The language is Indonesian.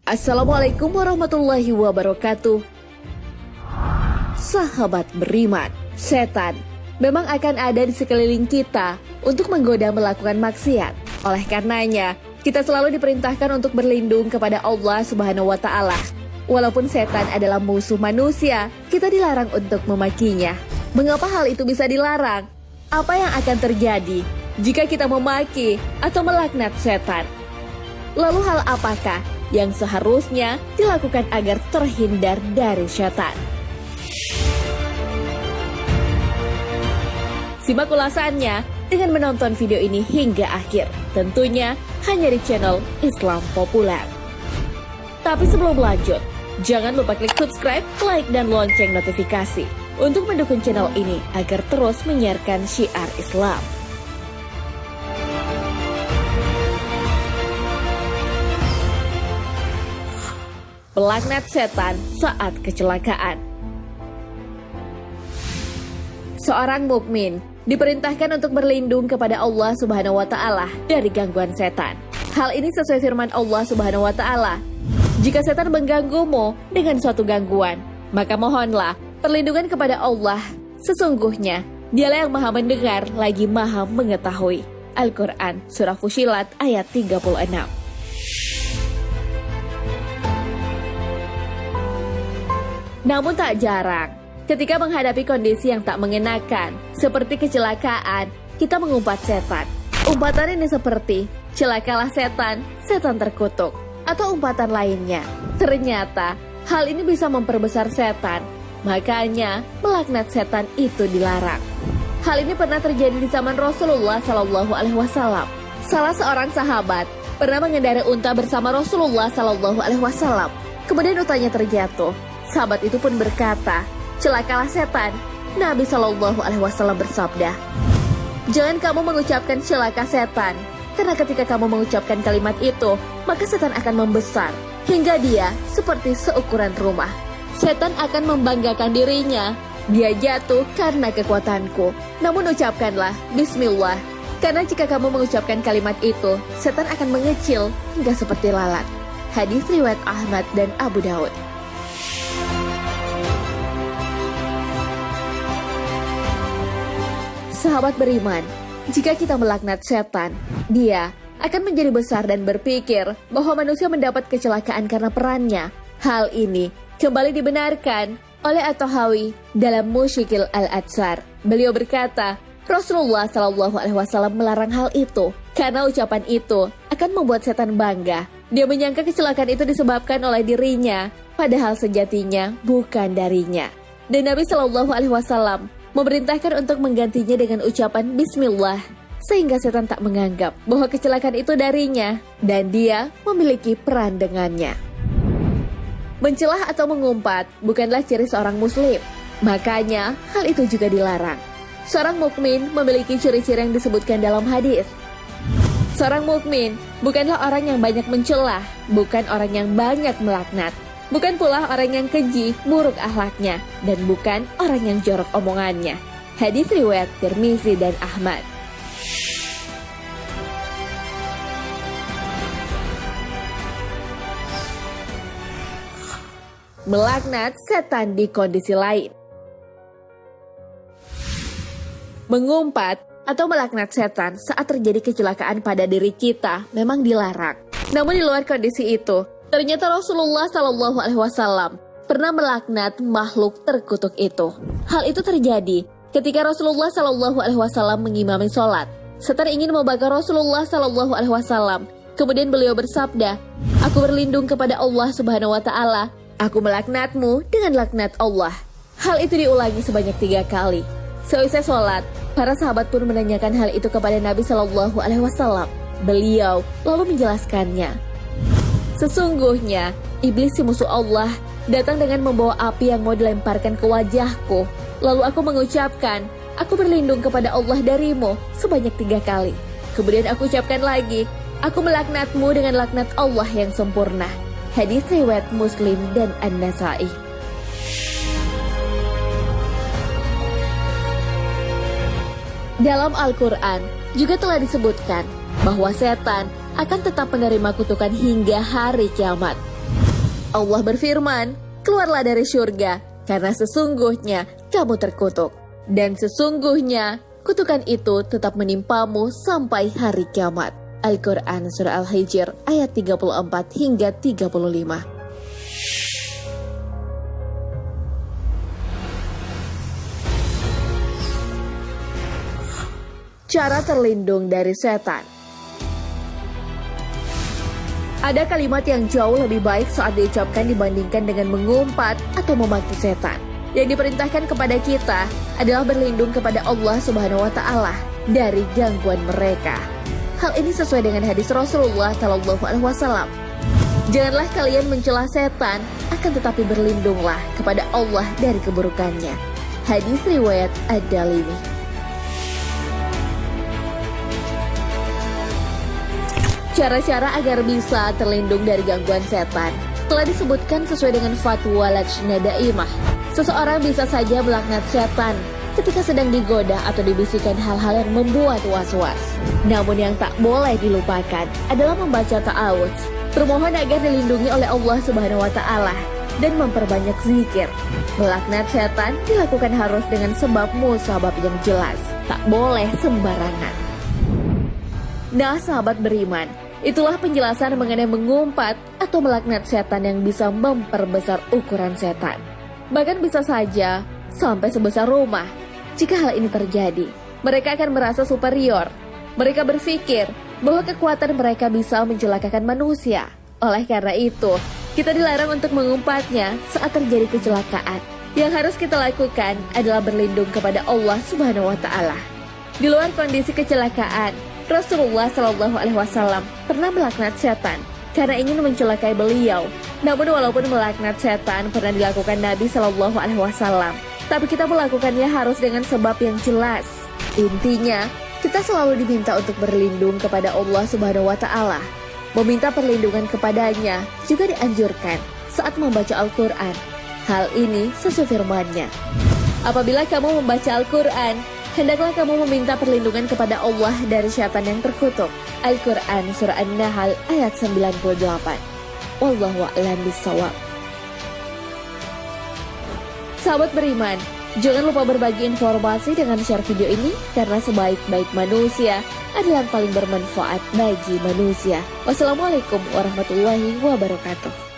Assalamualaikum warahmatullahi wabarakatuh. Sahabat beriman, setan memang akan ada di sekeliling kita untuk menggoda melakukan maksiat. Oleh karenanya, kita selalu diperintahkan untuk berlindung kepada Allah Subhanahu wa Ta'ala. Walaupun setan adalah musuh manusia, kita dilarang untuk memakinya. Mengapa hal itu bisa dilarang? Apa yang akan terjadi jika kita memaki atau melaknat setan? Lalu hal apakah yang seharusnya dilakukan agar terhindar dari setan? Simak ulasannya dengan menonton video ini hingga akhir, tentunya hanya di channel Islam Populer. Tapi sebelum lanjut, jangan lupa klik subscribe, like, dan lonceng notifikasi untuk mendukung channel ini agar terus menyiarkan syiar Islam. Melaknat setan saat kecelakaan. Seorang mukmin diperintahkan untuk berlindung kepada Allah Subhanahu wa Ta'ala dari gangguan setan. Hal ini sesuai firman Allah Subhanahu wa Ta'ala. Jika setan mengganggumu dengan suatu gangguan, maka mohonlah perlindungan kepada Allah. Sesungguhnya Dialah yang Maha mendengar lagi Maha mengetahui. Al-Quran Surah Fussilat ayat 36. Namun tak jarang, ketika menghadapi kondisi yang tak mengenakan, seperti kecelakaan, kita mengumpat setan. Umpatan ini seperti, celakalah setan, setan terkutuk, atau umpatan lainnya. Ternyata, hal ini bisa memperbesar setan, makanya melaknat setan itu dilarang. Hal ini pernah terjadi di zaman Rasulullah SAW. Salah seorang sahabat pernah mengendarai unta bersama Rasulullah SAW. Kemudian untanya terjatuh. Sahabat itu pun berkata, celakalah setan. Nabi SAW bersabda, jangan kamu mengucapkan celaka setan, karena ketika kamu mengucapkan kalimat itu, maka setan akan membesar, hingga dia seperti seukuran rumah. Setan akan membanggakan dirinya, dia jatuh karena kekuatanku. Namun ucapkanlah Bismillah, karena jika kamu mengucapkan kalimat itu, setan akan mengecil hingga seperti lalat. Hadis riwayat Ahmad dan Abu Daud. Sahabat beriman, jika kita melaknat setan, dia akan menjadi besar dan berpikir bahwa manusia mendapat kecelakaan karena perannya. Hal ini kembali dibenarkan oleh At-Tahawi dalam Mushkil Al-Atsar. Beliau berkata, Rasulullah SAW melarang hal itu karena ucapan itu akan membuat setan bangga. Dia menyangka kecelakaan itu disebabkan oleh dirinya, padahal sejatinya bukan darinya. Dan Nabi SAW memerintahkan untuk menggantinya dengan ucapan Bismillah, sehingga setan tak menganggap bahwa kecelakaan itu darinya dan dia memiliki peran dengannya. Mencelah atau mengumpat bukanlah ciri seorang muslim, makanya hal itu juga dilarang. Seorang mukmin memiliki ciri-ciri yang disebutkan dalam hadis. Seorang mukmin bukanlah orang yang banyak mencelah, bukan orang yang banyak melaknat, bukan pula orang yang keji, buruk akhlaknya, dan bukan orang yang jorok omongannya. Hadis riwayat Tirmizi dan Ahmad. Melaknat setan di kondisi lain. Mengumpat atau melaknat setan saat terjadi kecelakaan pada diri kita memang dilarang. Namun di luar kondisi itu, ternyata Rasulullah SAW pernah melaknat makhluk terkutuk itu. Hal itu terjadi ketika Rasulullah SAW mengimami sholat. Setan ingin membakar Rasulullah SAW. Kemudian beliau bersabda, aku berlindung kepada Allah Subhanahu wa Ta'ala. Aku melaknatmu dengan laknat Allah. Hal itu diulangi sebanyak 3 kali. Seusai sholat, para sahabat pun menanyakan hal itu kepada Nabi SAW. Beliau lalu menjelaskannya. Sesungguhnya, iblis si musuh Allah datang dengan membawa api yang mau dilemparkan ke wajahku. Lalu aku mengucapkan, aku berlindung kepada Allah darimu sebanyak 3 kali. Kemudian aku ucapkan lagi, aku melaknatmu dengan laknat Allah yang sempurna. Hadis riwayat Muslim dan An-Nasa'i. Dalam Al-Quran juga telah disebutkan bahwa setan akan tetap menerima kutukan hingga hari kiamat. Allah berfirman, keluarlah dari surga, karena sesungguhnya kamu terkutuk. Dan sesungguhnya kutukan itu tetap menimpamu sampai hari kiamat. Al-Quran Surah Al-Hijr ayat 34 hingga 35. Cara terlindung dari setan. Ada kalimat yang jauh lebih baik saat diucapkan dibandingkan dengan mengumpat atau memaki setan. Yang diperintahkan kepada kita adalah berlindung kepada Allah Subhanahu wa Ta'ala dari gangguan mereka. Hal ini sesuai dengan hadis Rasulullah Shallallahu Alaihi Wasallam. Janganlah kalian mencela setan, akan tetapi berlindunglah kepada Allah dari keburukannya. Hadis riwayat Ad-Darimi. Cara-cara agar bisa terlindung dari gangguan setan telah disebutkan sesuai dengan fatwa Lajnah Daimah. Seseorang bisa saja melaknat setan ketika sedang digoda atau dibisikkan hal-hal yang membuat was-was. Namun yang tak boleh dilupakan adalah membaca ta'awudz, bermohon agar dilindungi oleh Allah Subhanahu wa Ta'ala, dan memperbanyak zikir. Melaknat setan dilakukan harus dengan sebab musabab yang jelas, tak boleh sembarangan. Nah, sahabat beriman, itulah penjelasan mengenai mengumpat atau melaknat setan yang bisa memperbesar ukuran setan. Bahkan bisa saja sampai sebesar rumah. Jika hal ini terjadi, mereka akan merasa superior. Mereka berpikir bahwa kekuatan mereka bisa mencelakakan manusia. Oleh karena itu, kita dilarang untuk mengumpatnya saat terjadi kecelakaan. Yang harus kita lakukan adalah berlindung kepada Allah Subhanahu wa Ta'ala. Di luar kondisi kecelakaan, Rasulullah Shallallahu Alaihi Wasallam pernah melaknat setan karena ingin mencelakai beliau. Namun walaupun melaknat setan pernah dilakukan Nabi Shallallahu Alaihi Wasallam, tapi kita melakukannya harus dengan sebab yang jelas. Intinya, kita selalu diminta untuk berlindung kepada Allah Subhanahu wa Ta'ala. Meminta perlindungan kepadanya juga dianjurkan saat membaca Al-Quran. Hal ini sesuai firman-Nya. Apabila kamu membaca Al-Quran, hendaklah kamu meminta perlindungan kepada Allah dari syaitan yang terkutuk. Al-Quran Surah An-Nahl ayat 98. Wallahu a'lam bishawab. Sahabat beriman, jangan lupa berbagi informasi dengan share video ini, karena sebaik-baik manusia adalah yang paling bermanfaat bagi manusia. Wassalamualaikum warahmatullahi wabarakatuh.